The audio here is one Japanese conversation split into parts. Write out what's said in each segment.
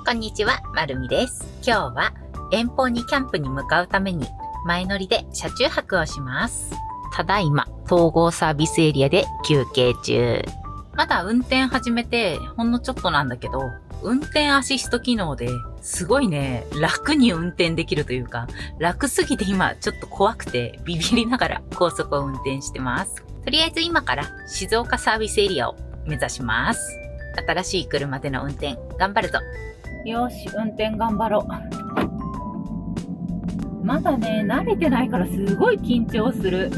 こんにちは、まるみです。今日は遠方にキャンプに向かうために前乗りで車中泊をします。ただいま統合サービスエリアで休憩中。まだ運転始めてほんのちょっとなんだけど、運転アシスト機能ですごいね、楽に運転できるというか、楽すぎて今ちょっと怖くてビビりながら高速を運転してます。とりあえず今から静岡サービスエリアを目指します。新しい車での運転頑張るぞ。よし、運転頑張ろう。まだね、慣れてないからすごい緊張する。よし、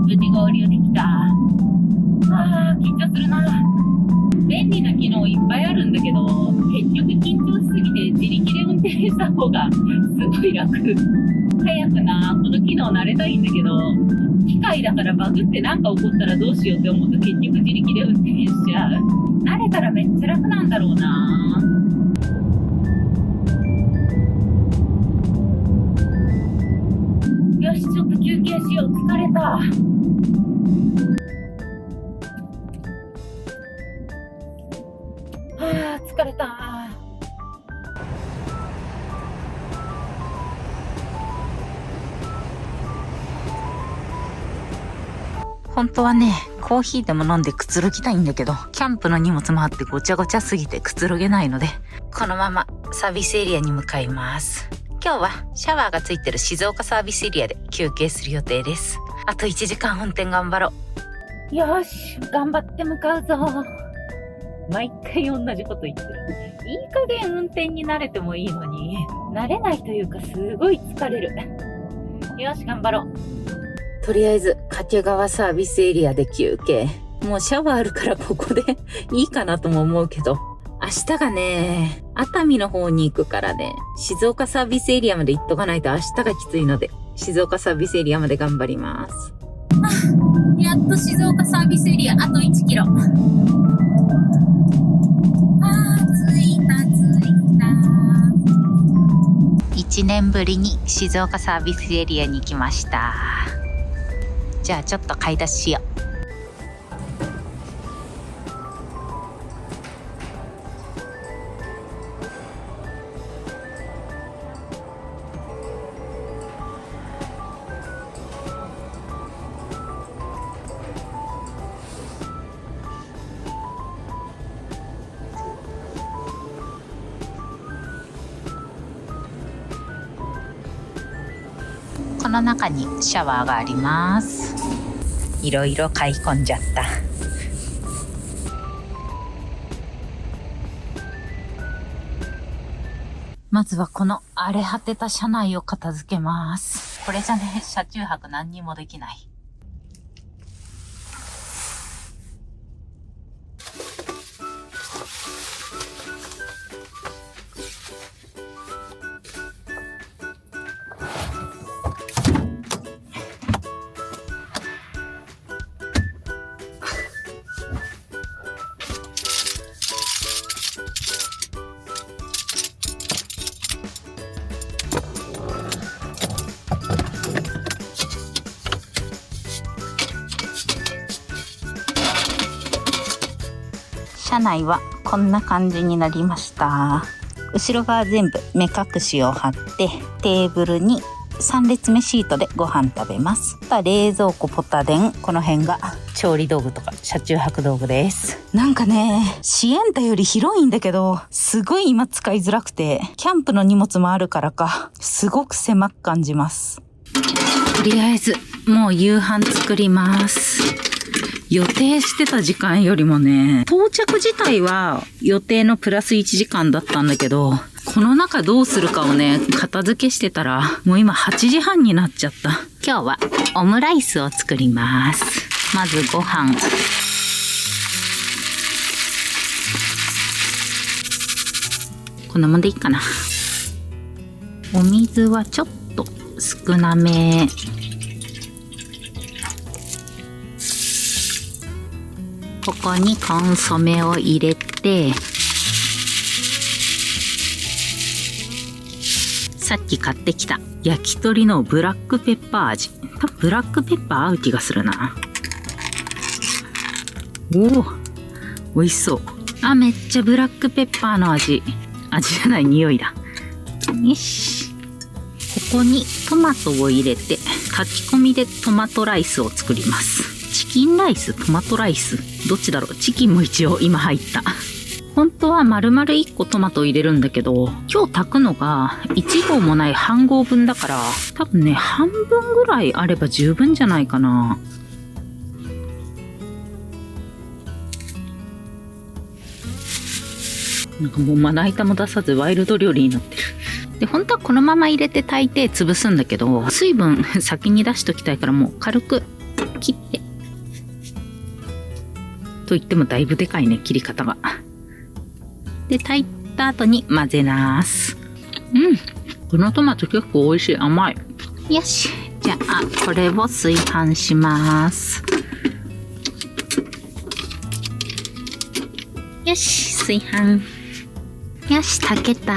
無事合流できた。緊張するな。便利な機能いっぱいあるんだけど、結局緊張しすぎて自力で運転した方がすごい楽。早くな、この機能慣れたいんだけど、機械だからバグってなんか起こったらどうしようって思うと結局自力で運転しちゃう。慣れたらめっちゃ楽なんだろうな。よし、ちょっと休憩しよう。疲れた。疲れた。本当はね、コーヒーでも飲んでくつろぎたいんだけど、キャンプの荷物もあってごちゃごちゃすぎてくつろげないので、このままサービスエリアに向かいます。今日はシャワーがついてる静岡サービスエリアで休憩する予定です。あと1時間運転頑張ろう。よし、頑張って向かうぞ。毎回同じこと言ってる。いい加減運転に慣れてもいいのに、慣れないというかすごい疲れる。よし、頑張ろう。とりあえず掛川サービスエリアで休憩。もうシャワーあるからここでいいかなとも思うけど、明日がね、熱海の方に行くからね、静岡サービスエリアまで行っとかないと明日がきついので、静岡サービスエリアまで頑張ります。やっと静岡サービスエリアあと1キロ。1年ぶりに静岡サービスエリアに来ました。じゃあちょっと買い出ししよう。この中にシャワーがあります。いろいろ買い込んじゃった。まずはこの荒れ果てた車内を片付けます。これじゃね、車中泊何にもできない。車内はこんな感じになりました。後ろ側全部目隠しを貼って、テーブルに3列目シートでご飯食べます。冷蔵庫、ポタデン、この辺が調理道具とか車中泊道具です。なんかね、シエンタより広いんだけど、すごい今使いづらくて、キャンプの荷物もあるからか、すごく狭く感じます。とりあえずもう夕飯作ります。予定してた時間よりもね、到着自体は予定のプラス1時間だったんだけど、この中どうするかをね、片付けしてたら、もう今8時半になっちゃった。今日はオムライスを作ります。まずご飯。こんなもんでいいかな。お水はちょっと少なめ。ここにコンソメを入れて、さっき買ってきた焼き鳥のブラックペッパー味。多分ブラックペッパー合う気がするな。おお、美味しそう。あ、めっちゃブラックペッパーの味じゃない、匂いだ。よし。ここにトマトを入れて、炊き込みでトマトライスを作ります。チキンライス、トマトライス、どっちだろう。チキンも一応今入った。本当は丸々1個トマトを入れるんだけど、今日炊くのが1合もない半合分だから、多分ね、半分ぐらいあれば十分じゃないかな。なんかもうまな板も出さずワイルド料理になってる。で、本当はこのまま入れて炊いて潰すんだけど、水分先に出しときたいからもう軽く切って。と言ってもだいぶでかいね、切り方が。で、炊いた後に混ぜます。このトマト結構美味しい。甘い。よし。じゃあ、これを炊飯します。よし、炊飯。よし、炊けた。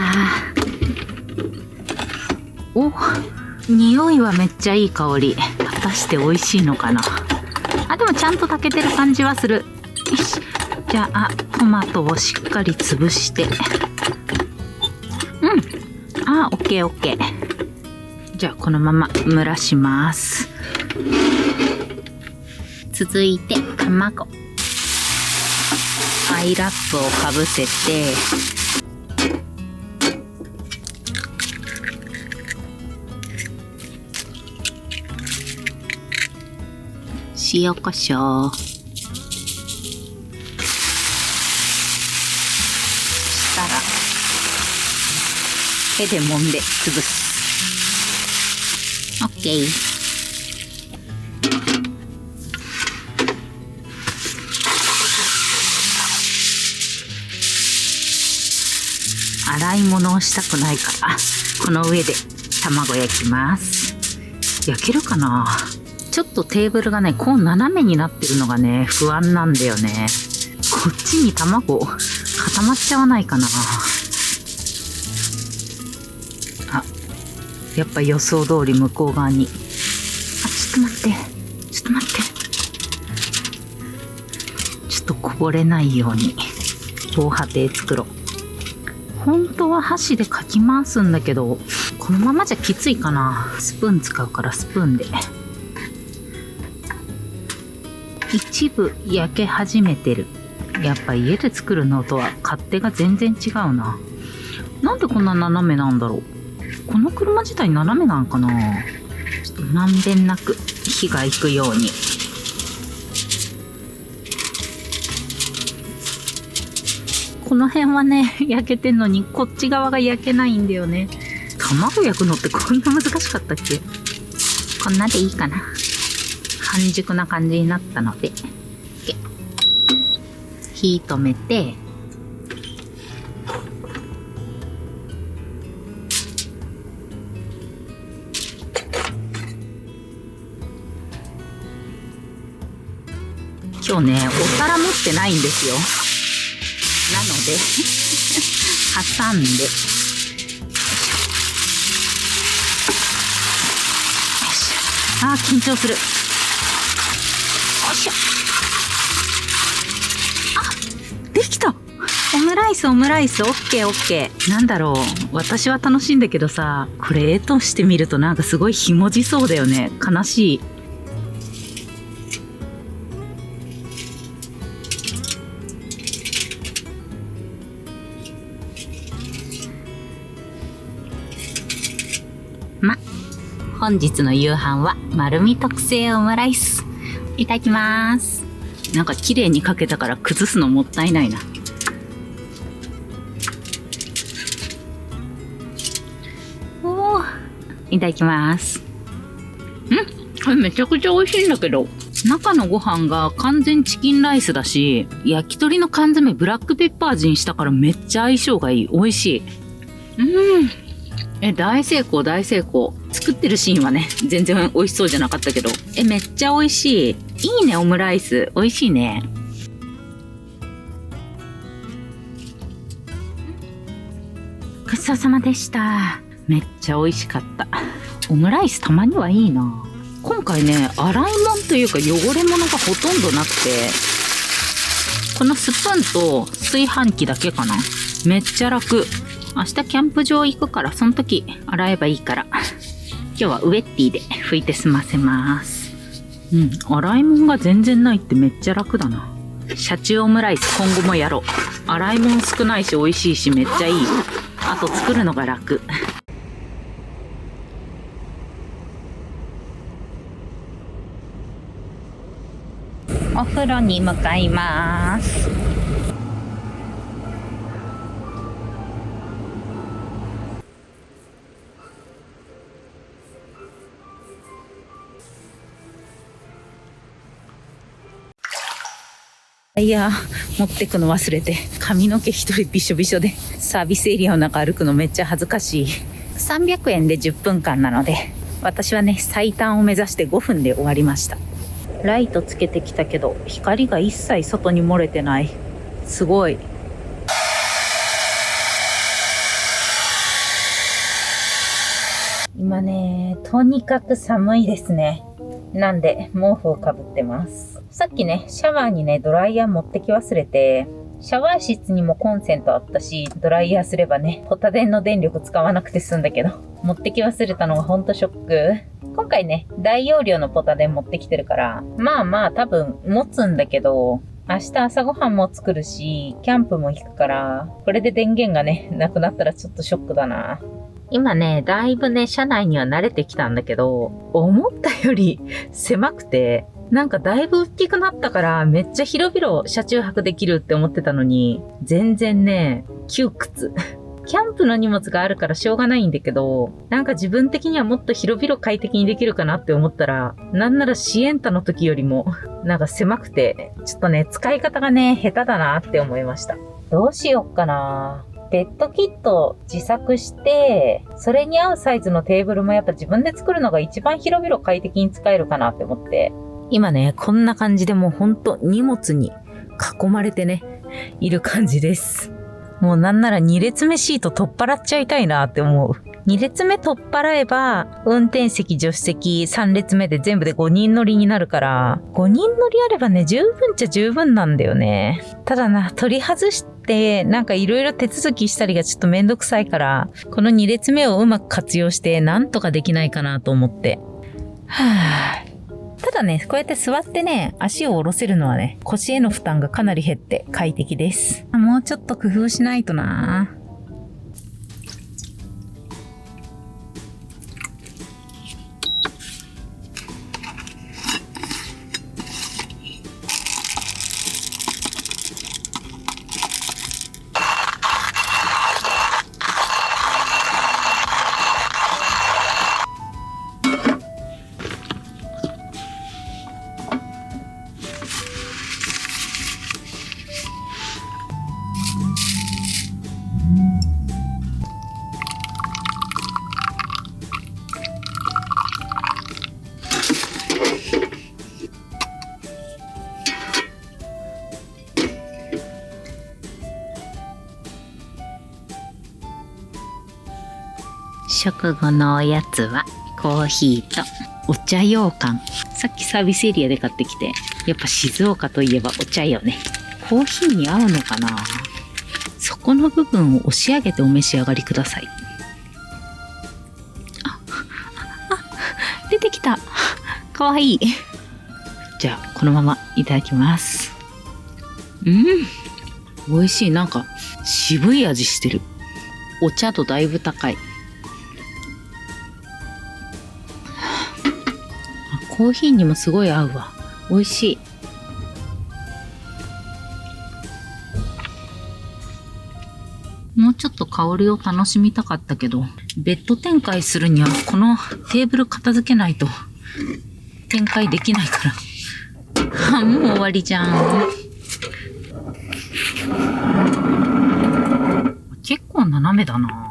お、匂いはめっちゃいい香り。果たして美味しいのかな。あ、でもちゃんと炊けてる感じはする。よし。じゃあ、トマトをしっかり潰して。あ、オッケーオッケー。じゃあ、このまま蒸らします。続いて、卵。アイラップをかぶせて、塩コショウ。したら、手で揉んで潰す。オッケー。洗い物をしたくないから、この上で卵焼きます。焼けるかな？ちょっとテーブルがね、こう斜めになってるのがね、不安なんだよね。こっちに卵固まっちゃわないかな。あ、やっぱ予想通り向こう側に。あ、ちょっと待って。ちょっと待って。ちょっとこぼれないように防波堤作ろう。本当は箸でかき回すんだけど、このままじゃきついかな。スプーン使うからスプーンで。一部焼け始めてる。やっぱ家で作るのとは勝手が全然違うな。なんでこんな斜めなんだろう。この車自体斜めなんかな。ちょっとまんべんなく火がいくように。この辺はね、焼けてんのにこっち側が焼けないんだよね。卵焼くのってこんな難しかったっけ？こんなでいいかな。半熟な感じになったので、火止めて、今日ね、お皿持ってないんですよ。なので挟んで、あー緊張する。よいしょ。あ、できた。オムライスオッケーオッケー。なんだろう、私は楽しいんだけどさ、これ絵としてみるとなんかすごいひもじそうだよね。悲しい。本日の夕飯は丸み特製オムライス。いただきます。なんか綺麗にかけたから崩すのもったいないな。おー、いただきます。これめちゃくちゃ美味しいんだけど、中のご飯が完全チキンライスだし、焼き鳥の缶詰ブラックペッパー味にしたからめっちゃ相性がいい。美味しい。大成功大成功。作ってるシーンはね、全然美味しそうじゃなかったけど、めっちゃ美味しい。いいね、オムライス。美味しいね。ごちそうさまでした。めっちゃ美味しかった。オムライスたまにはいいな。今回ね、洗い物というか汚れ物がほとんどなくて、このスプーンと炊飯器だけかな。めっちゃ楽。明日キャンプ場行くから、その時洗えばいいから。今日はウェッティで拭いて済ませます。洗い物が全然ないってめっちゃ楽だな。車中オムライス今後もやろう。洗い物少ないし美味しいしめっちゃいい。あと作るのが楽。お風呂に向かいます。いや、持ってくの忘れて、髪の毛一人びしょびしょでサービスエリアの中歩くのめっちゃ恥ずかしい。300円で10分間なので、私はね、最短を目指して5分で終わりました。ライトつけてきたけど、光が一切外に漏れてない。すごい。今ね、とにかく寒いですね。なんで、毛布をかぶってます。さっきね、シャワーにね、ドライヤー持ってき忘れて、シャワー室にもコンセントあったし、ドライヤーすればね、ポタ電の電力使わなくて済んだけど、持ってき忘れたのがほんとショック。今回ね、大容量のポタ電持ってきてるから、まあ多分持つんだけど、明日朝ごはんも作るし、キャンプも行くから、これで電源がね、なくなったらちょっとショックだな。今ね、だいぶね、車内には慣れてきたんだけど、思ったより狭くて、なんかだいぶ大きくなったからめっちゃ広々車中泊できるって思ってたのに、全然ね、窮屈。キャンプの荷物があるからしょうがないんだけど、なんか自分的にはもっと広々快適にできるかなって思ったら、なんならシエンタの時よりも、なんか狭くて、ちょっとね、使い方がね、下手だなって思いました。どうしよっかな。ベッドキット自作して、それに合うサイズのテーブルもやっぱ自分で作るのが一番広々快適に使えるかなって思って。今ね、こんな感じでもうほんと荷物に囲まれてね、いる感じです。もうなんなら2列目シート取っ払っちゃいたいなって思う。2列目取っ払えば、運転席、助手席、3列目で全部で5人乗りになるから、5人乗りあればね、十分っちゃ十分なんだよね。ただな、取り外して、なんかいろいろ手続きしたりがちょっとめんどくさいから、この2列目をうまく活用して、なんとかできないかなと思って。ただね、こうやって座ってね、足を下ろせるのはね、腰への負担がかなり減って快適です。もうちょっと工夫しないとな。食後のおやつはコーヒーとお茶羊羹。さっきサービスエリアで買ってきて、やっぱ静岡といえばお茶よね。コーヒーに合うのかな。そこの部分を押し上げてお召し上がりください。出てきた。かわいい。じゃあこのままいただきます。美味しい。なんか渋い味してる。お茶度だいぶ高い。コーヒーにもすごい合うわ。美味しい。もうちょっと香りを楽しみたかったけど、ベッド展開するにはこのテーブル片付けないと展開できないから。もう終わりじゃん。結構斜めだな。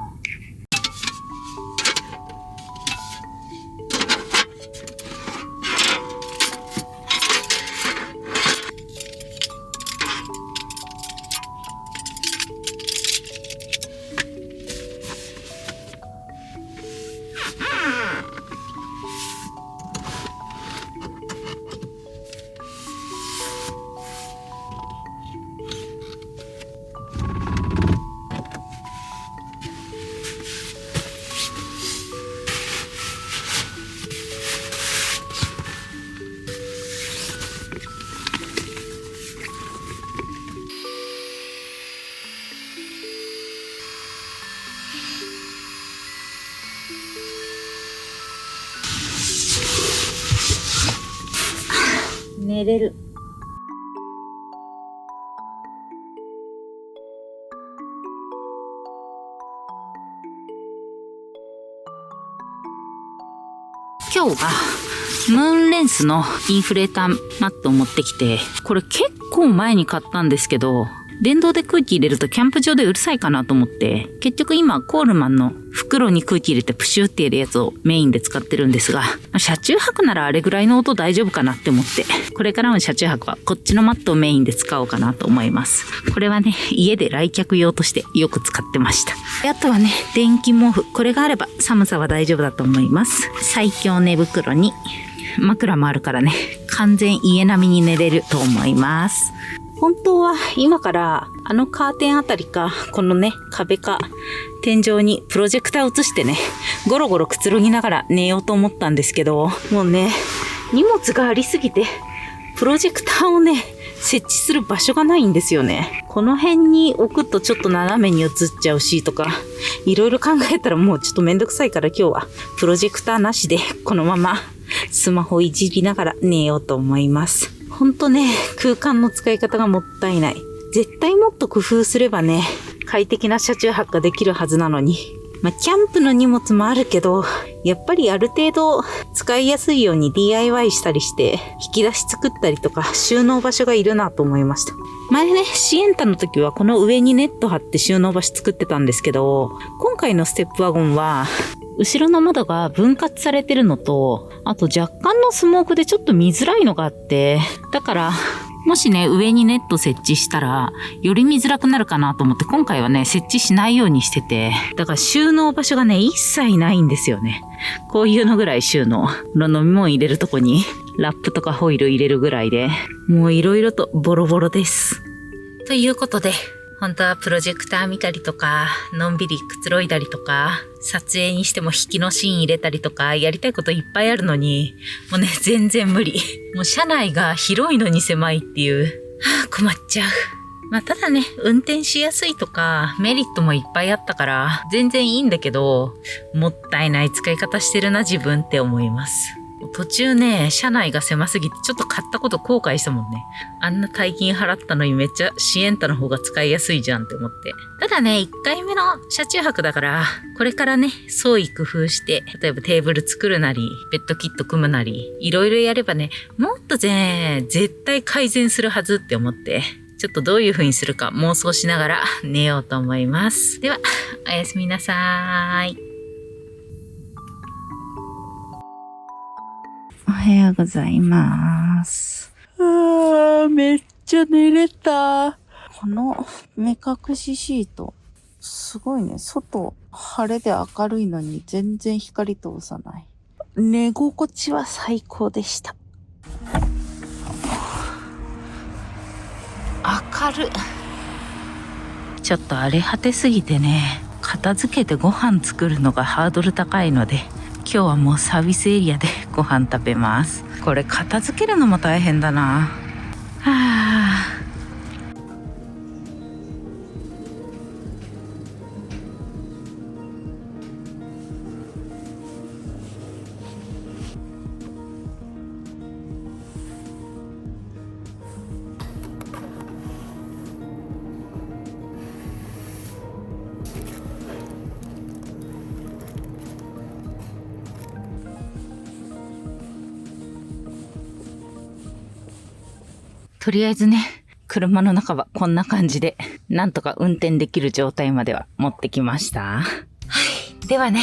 寝れる。今日はムーンレンスのインフレーターマットを持ってきて、これ結構前に買ったんですけど、電動で空気入れるとキャンプ場でうるさいかなと思って、結局今コールマンの袋に空気入れてプシューって入れるやつをメインで使ってるんですが、車中泊ならあれぐらいの音大丈夫かなって思って、これからの車中泊はこっちのマットをメインで使おうかなと思います。これはね、家で来客用としてよく使ってました。あとはね、電気毛布。これがあれば寒さは大丈夫だと思います。最強寝袋に枕もあるからね、完全家並みに寝れると思います。本当は今からあのカーテンあたりか、このね、壁か天井にプロジェクター映してね、ゴロゴロくつろぎながら寝ようと思ったんですけど、もうね、荷物がありすぎて、プロジェクターをね、設置する場所がないんですよね。この辺に置くとちょっと斜めに映っちゃうしとか、いろいろ考えたらもうちょっとめんどくさいから今日はプロジェクターなしでこのままスマホいじりながら寝ようと思います。ほんとね、空間の使い方がもったいない。絶対もっと工夫すればね、快適な車中泊ができるはずなのに。キャンプの荷物もあるけど、やっぱりある程度使いやすいように DIY したりして、引き出し作ったりとか収納場所がいるなと思いました。前ね、シエンタの時はこの上にネット貼って収納場所作ってたんですけど、今回のステップワゴンは、後ろの窓が分割されてるのと、あと若干のスモークでちょっと見づらいのがあって、だから、もしね、上にネット設置したら、より見づらくなるかなと思って、今回はね、設置しないようにしてて、だから収納場所がね、一切ないんですよね。こういうのぐらい収納。飲み物入れるとこに、ラップとかホイル入れるぐらいで、もういろいろとボロボロです。ということで、本当はプロジェクター見たりとか、のんびりくつろいだりとか、撮影にしても引きのシーン入れたりとか、やりたいこといっぱいあるのに、もうね、全然無理。もう車内が広いのに狭いっていう、困っちゃう。ただね、運転しやすいとか、メリットもいっぱいあったから、全然いいんだけど、もったいない使い方してるな、自分って思います。途中ね、車内が狭すぎてちょっと買ったこと後悔したもんね。あんな大金払ったのにめっちゃシエンタの方が使いやすいじゃんって思って。ただね、1回目の車中泊だから、これからね、創意工夫して、例えばテーブル作るなり、ベッドキット組むなり、いろいろやればね、もっと絶対改善するはずって思って、ちょっとどういう風にするか妄想しながら寝ようと思います。では、おやすみなさーい。おはようございます。めっちゃ寝れた。この目隠しシート、すごいね。外、晴れで明るいのに全然光通さない。寝心地は最高でした。明るい。ちょっと荒れ果てすぎてね、片付けてご飯作るのがハードル高いので、今日はもうサービスエリアでご飯食べます。これ片付けるのも大変だな。とりあえずね、車の中はこんな感じで、なんとか運転できる状態までは持ってきました。はい。ではね、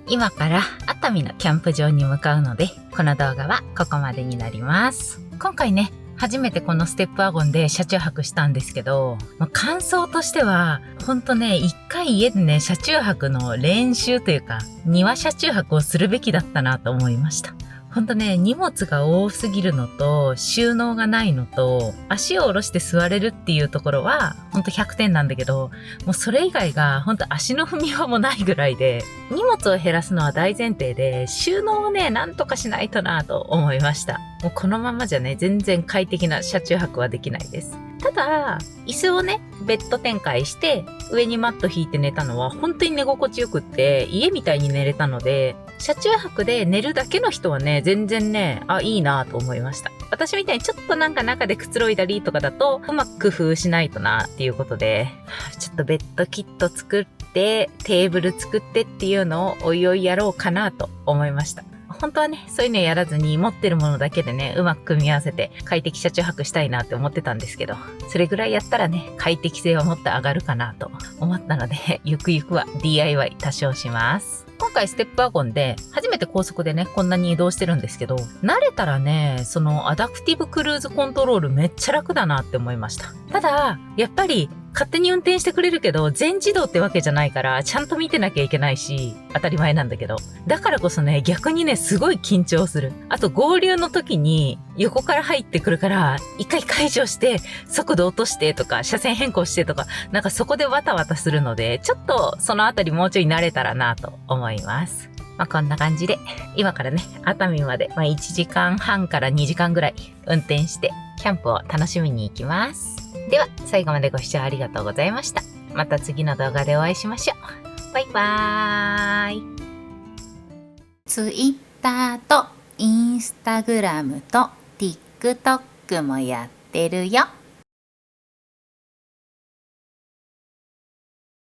今から熱海のキャンプ場に向かうので、この動画はここまでになります。今回ね、初めてこのステップワゴンで車中泊したんですけど、感想としては、ほんとね、一回家でね、車中泊の練習というか、庭車中泊をするべきだったなと思いました。ほんとね、荷物が多すぎるのと、収納がないのと、足を下ろして座れるっていうところは、ほんと100点なんだけど、もうそれ以外がほんと足の踏み場もないぐらいで、荷物を減らすのは大前提で、収納をね、なんとかしないとなと思いました。もうこのままじゃね、全然快適な車中泊はできないです。ただ、椅子をね、ベッド展開して、上にマット引いて寝たのは本当に寝心地よくって、家みたいに寝れたので、車中泊で寝るだけの人はね、全然ね、いいなと思いました。私みたいにちょっとなんか中でくつろいだりとかだと、うまく工夫しないとなっていうことで、ちょっとベッドキット作って、テーブル作ってっていうのをおいおいやろうかなと思いました。本当はね、そういうのやらずに持ってるものだけでね、うまく組み合わせて快適車中泊したいなって思ってたんですけど、それぐらいやったらね、快適性はもっと上がるかなと思ったので、ゆくゆくは DIY 多少します。今回ステップワゴンで初めて高速でね、こんなに移動してるんですけど、慣れたらね、そのアダプティブクルーズコントロールめっちゃ楽だなって思いました。ただ、やっぱり勝手に運転してくれるけど、全自動ってわけじゃないから、ちゃんと見てなきゃいけないし、当たり前なんだけど。だからこそね、逆にね、すごい緊張する。あと合流の時に横から入ってくるから、一回解除して、速度落としてとか、車線変更してとか、なんかそこでわたわたするので、ちょっとそのあたりもうちょい慣れたらなと思います。こんな感じで、今からね、熱海まで、1時間半から2時間ぐらい運転して、キャンプを楽しみに行きます。では、最後までご視聴ありがとうございました。また次の動画でお会いしましょう。バイバーイ。Twitter と Instagram と TikTok もやってるよ。